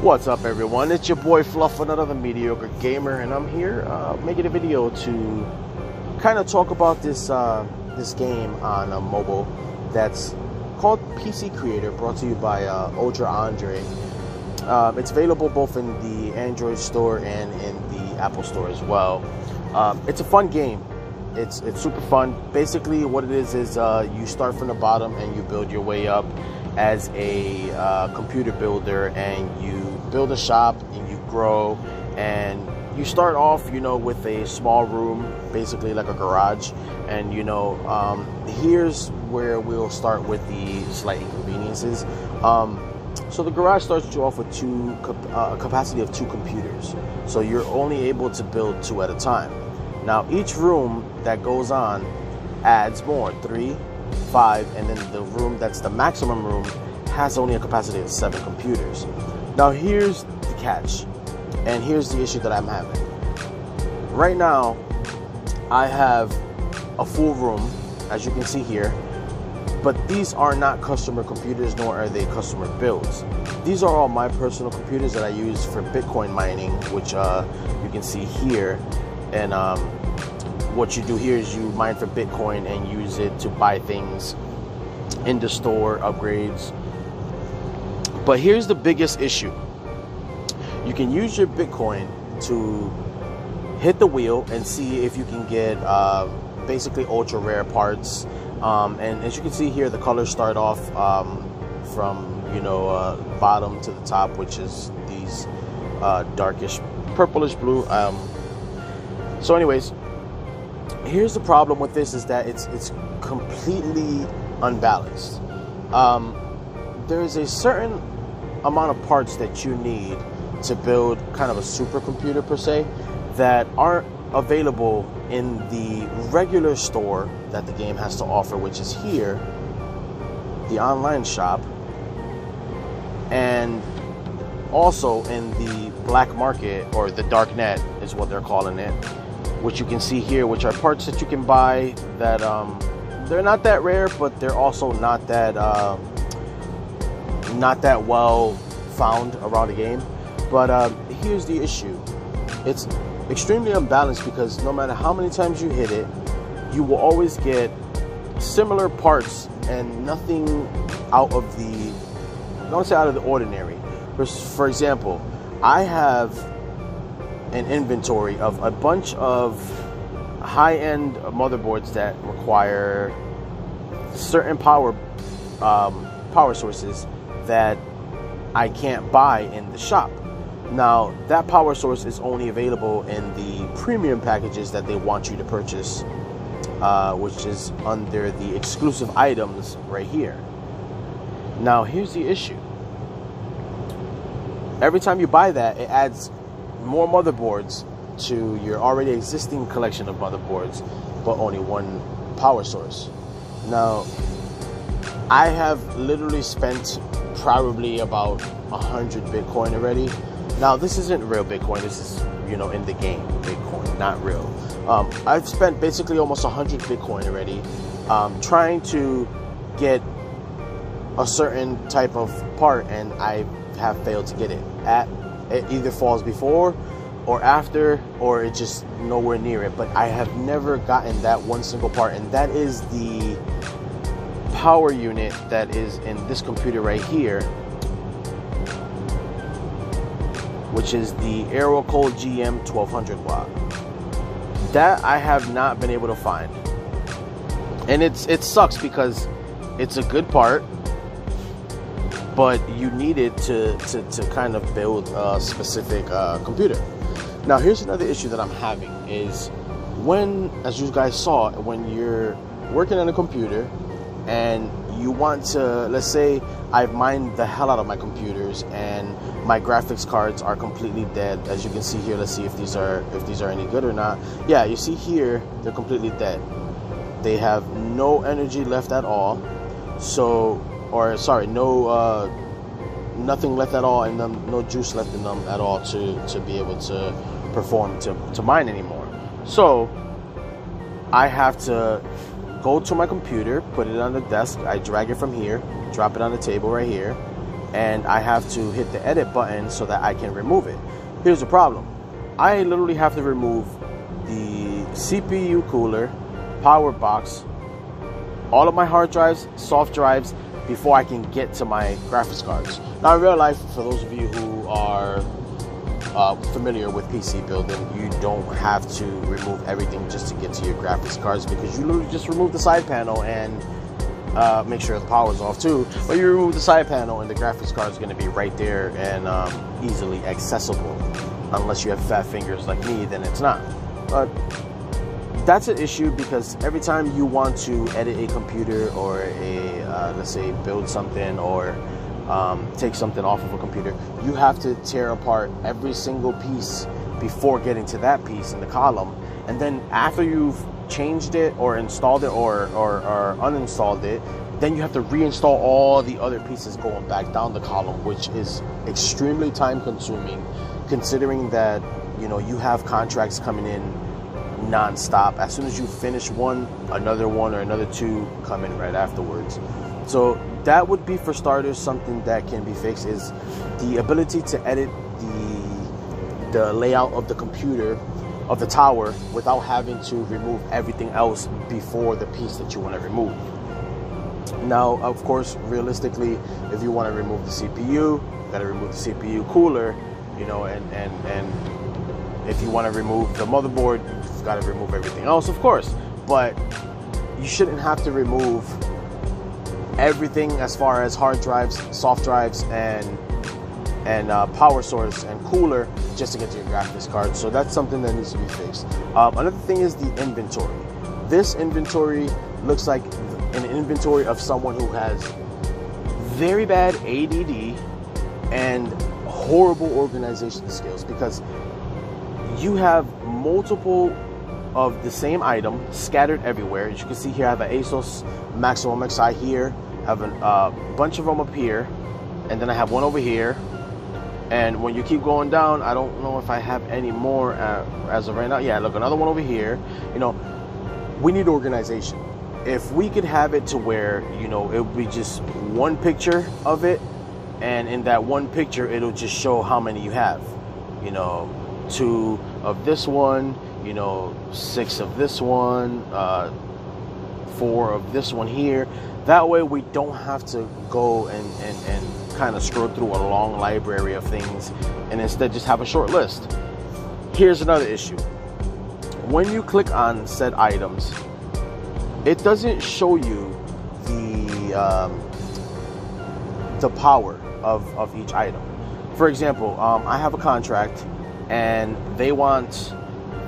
What's up, everyone? It's your boy Fluff, another mediocre gamer, and I'm here making a video to kind of talk about this game on mobile that's called PC Creator, brought to you by Ultra Andre. It's available both in the Android store and in the Apple store as well. It's a fun game. It's super fun. Basically, what it is you start from the bottom and you build your way up as a computer builder, and you build a shop and you grow, and you start off, with a small room, basically like a garage, and here's where we'll start with the slight inconveniences. So the garage starts you off with a capacity of 2 computers, so you're only able to build 2 at a time. Now each room that goes on adds more, 3, 5, and then the room that's the maximum room has only a capacity of 7 computers. Now here's the catch, and here's the issue that I'm having. Right now, I have a full room, as you can see here, but these are not customer computers, nor are they customer builds. These are all my personal computers that I use for Bitcoin mining, which you can see here. And what you do here is you mine for Bitcoin and use it to buy things in the store, upgrades. But here's the biggest issue. You can use your Bitcoin to hit the wheel and see if you can get basically ultra rare parts. And as you can see here, the colors start off from bottom to the top, which is these darkish purplish blue. So anyways, here's the problem with this, is that it's completely unbalanced. There is a certain amount of parts that you need to build kind of a supercomputer per se that aren't available in the regular store that the game has to offer, which is here, the online shop, and also in the black market, or the dark net is what they're calling it, which you can see here, which are parts that you can buy that they're not that rare, but they're also not that well found around the game. But here's the issue. It's extremely unbalanced because no matter how many times you hit it, you will always get similar parts and nothing out of the, I don't want to say out of the ordinary. For example, I have an inventory of a bunch of high-end motherboards that require certain power sources that I can't buy in the shop. Now, that power source is only available in the premium packages that they want you to purchase, which is under the exclusive items right here. Now, here's the issue. Every time you buy that, it adds more motherboards to your already existing collection of motherboards, but only one power source. Now, I have literally spent probably about 100 Bitcoin already. Now, this isn't real Bitcoin. This is, in the game Bitcoin, not real. I've spent basically almost 100 Bitcoin already trying to get a certain type of part, and I have failed to get it. It either falls before or after, or it's just nowhere near it. But I have never gotten that one single part, and that is the power unit that is in this computer right here, which is the AeroCold GM 1200 watt. That I have not been able to find, and it sucks because it's a good part, but you need it to kind of build a specific computer. Now, here's another issue that I'm having is when, as you guys saw, when you're working on a computer and you want to, let's say I've mined the hell out of my computers and my graphics cards are completely dead. As you can see here, let's see if these are any good or not. Yeah, you see here, they're completely dead. They have no energy left at all. Nothing left at all in them, no juice left in them at all to be able to perform to mine anymore. So I have to go to my computer, put it on the desk, I drag it from here, drop it on the table right here, and I have to hit the edit button so that I can remove it. Here's the problem. I literally have to remove the CPU cooler, power box, all of my hard drives, soft drives, before I can get to my graphics cards. Now in real life, for those of you who are familiar with PC building, you don't have to remove everything just to get to your graphics cards, because you literally just remove the side panel and make sure the power's off too. But you remove the side panel and the graphics card is going to be right there and easily accessible. Unless you have fat fingers like me, then it's not. But that's an issue, because every time you want to edit a computer or let's say build something or take something off of a computer, you have to tear apart every single piece before getting to that piece in the column. And then after you've changed it or installed it or uninstalled it, then you have to reinstall all the other pieces going back down the column, which is extremely time consuming, considering that, you know, you have contracts coming in non-stop. As soon as you finish one, another one or another two come in right afterwards. So that would be, for starters, something that can be fixed, is the ability to edit the layout of the computer, of the tower, without having to remove everything else before the piece that you want to remove. Now, of course, realistically, if you want to remove the CPU, you got to remove the CPU cooler, you know, and if you want to remove the motherboard, you've got to remove everything else, of course. But you shouldn't have to remove everything as far as hard drives, soft drives, and power source and cooler just to get to your graphics card. So that's something that needs to be fixed. Another thing is the inventory. This inventory looks like an inventory of someone who has very bad ADD and horrible organization skills, because you have multiple of the same item scattered everywhere. As you can see here, I have an ASUS Maximum XI here, I have a bunch of them up here, and then I have one over here. And when you keep going down, I don't know if I have any more as of right now. Yeah, look, another one over here. You know, we need organization. If we could have it to where, you know, it would be just one picture of it, and in that one picture, it'll just show how many you have. You know, 2 of this one, you know, 6 of this one, 4 of this one here. That way we don't have to go and kind of scroll through a long library of things, and instead just have a short list. Here's another issue. When you click on said items, it doesn't show you the power of each item. For example, I have a contract and they want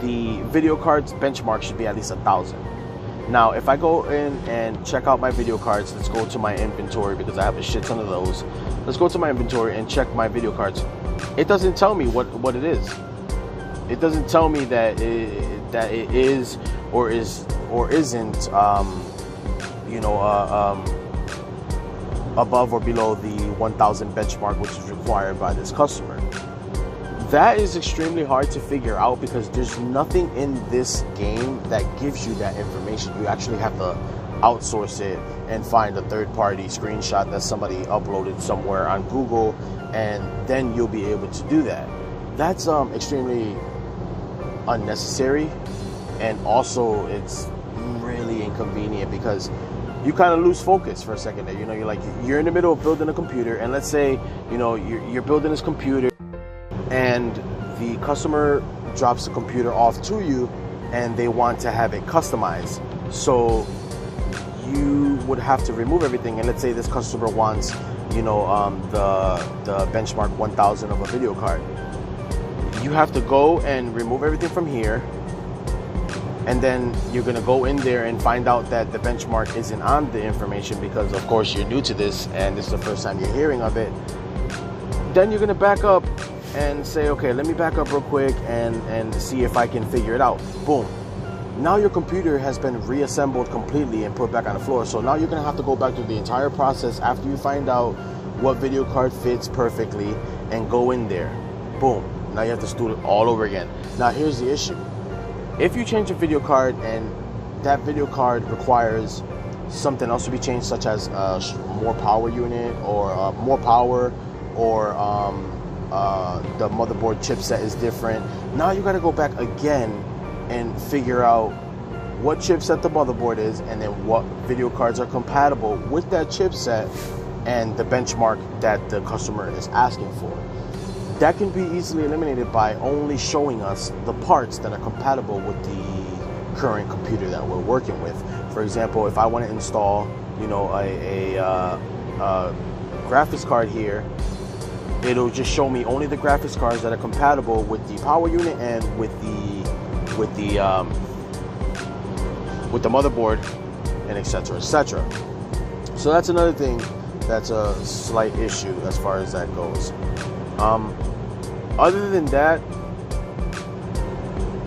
the video cards benchmark should be at least 1,000. Now, if I go in and check out my video cards, let's go to my inventory because I have a shit ton of those. Let's go to my inventory and check my video cards. It doesn't tell me what it is. It doesn't tell me that it is or isn't, you know, above or below the 1,000 benchmark, which is required by this customer. That is extremely hard to figure out because there's nothing in this game that gives you that information. You actually have to outsource it and find a third-party screenshot that somebody uploaded somewhere on Google, and then you'll be able to do that. That's extremely unnecessary, and also it's really inconvenient because you kind of lose focus for a second there. You know, you're in the middle of building a computer, and let's say, you know, you're building this computer and the customer drops the computer off to you and they want to have it customized. So you would have to remove everything, and let's say this customer wants, you know, the benchmark 1,000 of a video card. You have to go and remove everything from here, and then you're gonna go in there and find out that the benchmark isn't on the information because of course you're new to this and this is the first time you're hearing of it. Then you're gonna back up and say, okay, let me back up real quick and see if I can figure it out. Boom. Now your computer has been reassembled completely and put back on the floor. So now you're gonna have to go back through the entire process after you find out what video card fits perfectly and go in there. Boom. Now you have to do it all over again. Now here's the issue. If you change a video card and that video card requires something else to be changed, such as more power unit or more power, or the motherboard chipset is different. Now you got to go back again and figure out what chipset the motherboard is, and then what video cards are compatible with that chipset and the benchmark that the customer is asking for. That can be easily eliminated by only showing us the parts that are compatible with the current computer that we're working with. For example, if I want to install, you know, a graphics card here, it'll just show me only the graphics cards that are compatible with the power unit and with the motherboard, and etc., etc. So that's another thing that's a slight issue as far as that goes. Other than that,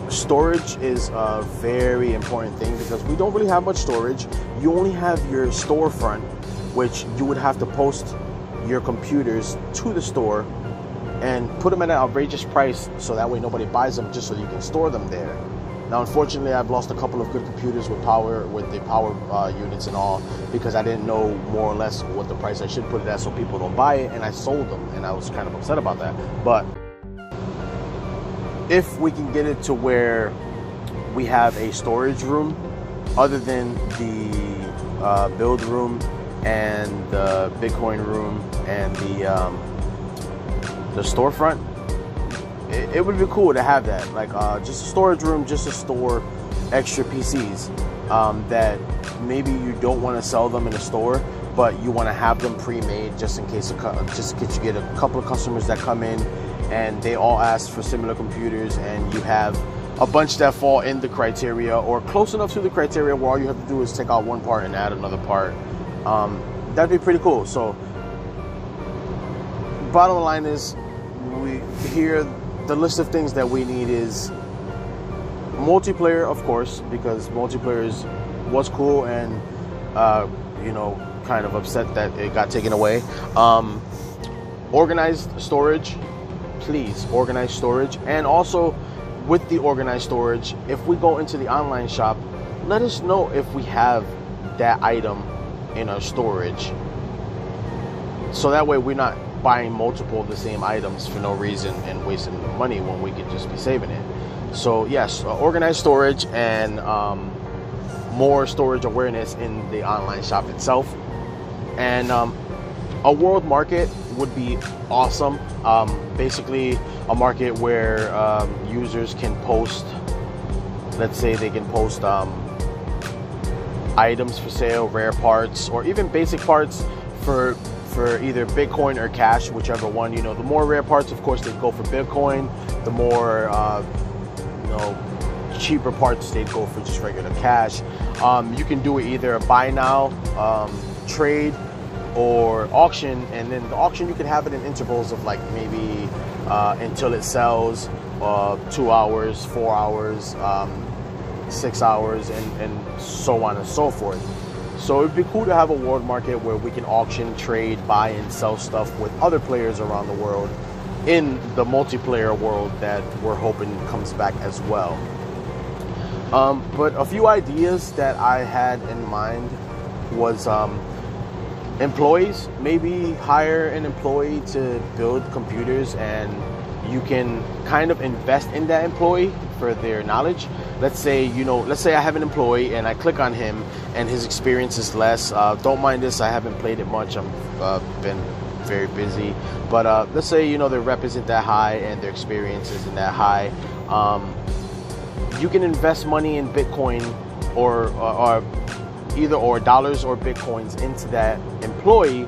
storage is a very important thing, because we don't really have much storage. You only have your storefront, which you would have to post your computers to the store and put them at an outrageous price, so that way nobody buys them, just so you can store them there. Now, unfortunately, I've lost a couple of good computers with the power units and all, because I didn't know more or less what the price I should put it at, so people don't buy it, and I sold them, and I was kind of upset about that. But if we can get it to where we have a storage room other than the build room and the Bitcoin room and the storefront, it would be cool to have that, like just a storage room, just to store extra PCs that maybe you don't want to sell them in the store, but you want to have them pre-made just in case you get a couple of customers that come in and they all ask for similar computers, and you have a bunch that fall in the criteria or close enough to the criteria where all you have to do is take out one part and add another part. That'd be pretty cool. So bottom line is, the list of things that we need is multiplayer, of course, because multiplayer was cool, and you know, kind of upset that it got taken away. Organized storage, please, organized storage. And also with the organized storage, if we go into the online shop, let us know if we have that item in our storage, so that way we're not buying multiple of the same items for no reason and wasting money when we could just be saving it. So yes, organized storage and more storage awareness in the online shop itself. And a world market would be awesome. Basically a market where users can post, let's say they can post items for sale, rare parts, or even basic parts for either Bitcoin or cash, whichever one. You know, the more rare parts, of course, they'd go for Bitcoin. The more you know, cheaper parts, they'd go for just regular cash. You can do it either buy now, trade, or auction. And then the auction, you can have it in intervals of like maybe until it sells, 2 hours, 4 hours, 6 hours, and so on and so forth. So it'd be cool to have a world market where we can auction, trade, buy, and sell stuff with other players around the world in the multiplayer world that we're hoping comes back as well. But a few ideas that I had in mind was employees. Maybe hire an employee to build computers, and you can kind of invest in that employee for their knowledge. Let's say I have an employee and I click on him and his experience is less. Don't mind this, I haven't played it much. I've been very busy. But let's say, their rep isn't that high and their experience isn't that high. You can invest money in Bitcoin or either or dollars or Bitcoins into that employee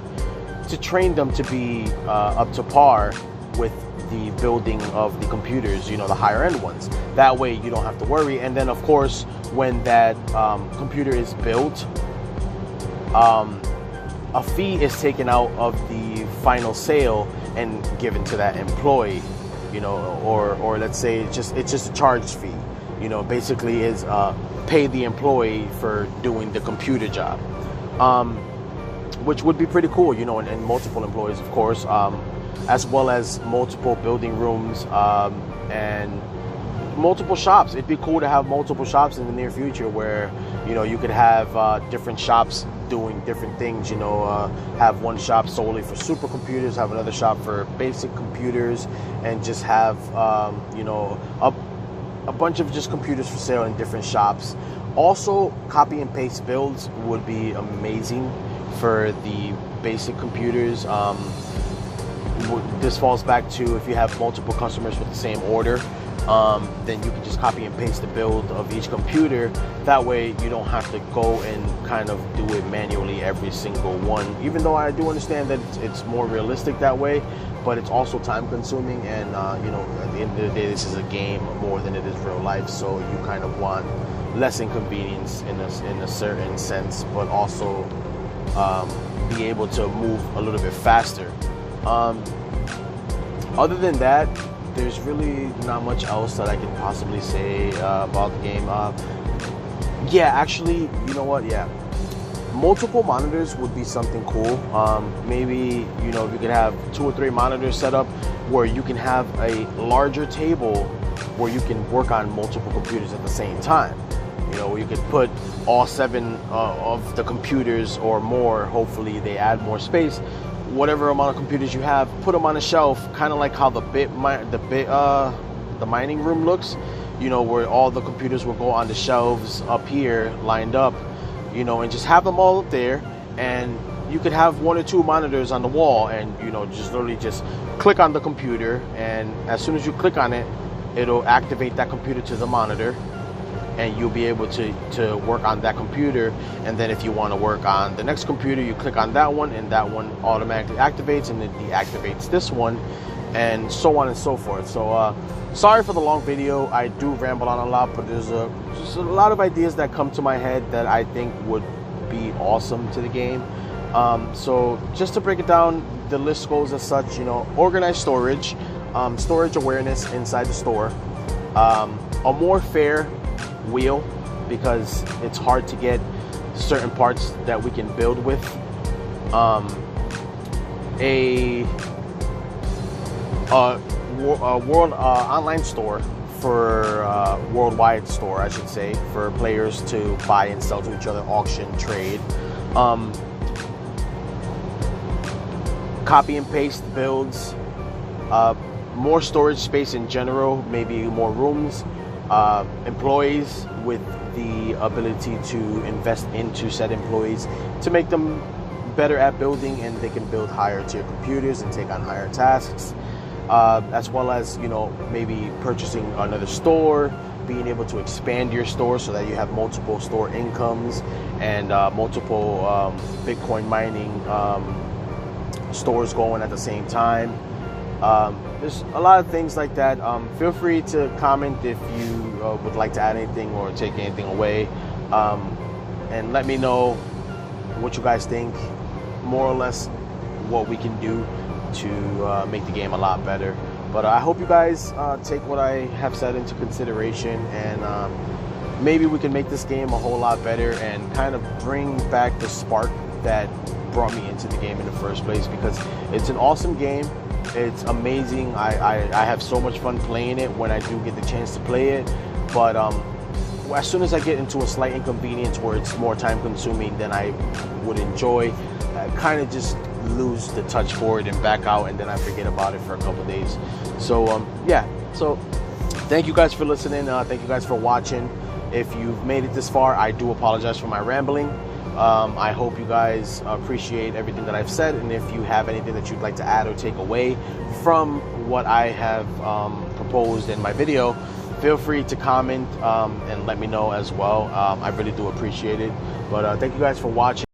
to train them to be up to par with the building of the computers, the higher end ones. That way you don't have to worry. And then of course, when that computer is built, a fee is taken out of the final sale and given to that employee, or let's say it's just a charge fee, basically is pay the employee for doing the computer job, which would be pretty cool, and multiple employees, of course, as well as multiple building rooms, and multiple shops. It'd be cool to have multiple shops in the near future where, you know, you could have different shops doing different things. You know, have one shop solely for supercomputers, have another shop for basic computers, and just have you know, a bunch of just computers for sale in different shops. Also, copy and paste builds would be amazing for the basic computers. This falls back to if you have multiple customers with the same order, then you can just copy and paste the build of each computer. That way you don't have to go and kind of do it manually every single one, even though I do understand that it's more realistic that way, but it's also time consuming, and you know, at the end of the day, this is a game more than it is real life, so you kind of want less inconvenience in a certain sense, but also be able to move a little bit faster. Other than that, there's really not much else that I can possibly say about the game. Yeah, actually, you know what? Yeah, multiple monitors would be something cool. Maybe, you know, you could have 2 or 3 monitors set up where you can have a larger table where you can work on multiple computers at the same time. You know, you could put all 7 of the computers or more. Hopefully, they add more space. Whatever amount of computers you have, put them on a shelf, kind of like how the mining room looks. You know, where all the computers will go on the shelves up here, lined up. You know, and just have them all up there, and you could have 1 or 2 monitors on the wall, and you know, just literally just click on the computer, and as soon as you click on it, it'll activate that computer to the monitor, and you'll be able to work on that computer. And then if you want to work on the next computer, you click on that one, and that one automatically activates, and it deactivates this one, and so on and so forth. So sorry for the long video. I do ramble on a lot, but there's just a lot of ideas that come to my head that I think would be awesome to the game. So just to break it down, the list goes as such. You know, organized storage, storage awareness inside the store, a more fair wheel, because it's hard to get certain parts that we can build with, a world online store for worldwide store, I should say, for players to buy and sell to each other, auction, trade, copy and paste builds, more storage space in general, maybe more rooms, employees with the ability to invest into said employees to make them better at building, and they can build higher tier computers and take on higher tasks, as well as, you know, maybe purchasing another store, being able to expand your store so that you have multiple store incomes and multiple Bitcoin mining stores going at the same time. There's a lot of things like that. Feel free to comment if you would like to add anything or take anything away, and let me know what you guys think, more or less what we can do to make the game a lot better. But I hope you guys take what I have said into consideration, and maybe we can make this game a whole lot better and kind of bring back the spark that brought me into the game in the first place, because it's an awesome game. It's amazing. I have so much fun playing it when I do get the chance to play it, but as soon as I get into a slight inconvenience where it's more time consuming than I would enjoy, I kind of just lose the touch for it and back out, and then I forget about it for a couple of days. So yeah, so thank you guys for listening. Thank you guys for watching. If you've made it this far, I do apologize for my rambling. I hope you guys appreciate everything that I've said, and if you have anything that you'd like to add or take away from what I have proposed in my video, feel free to comment and let me know as well. I really do appreciate it. But thank you guys for watching.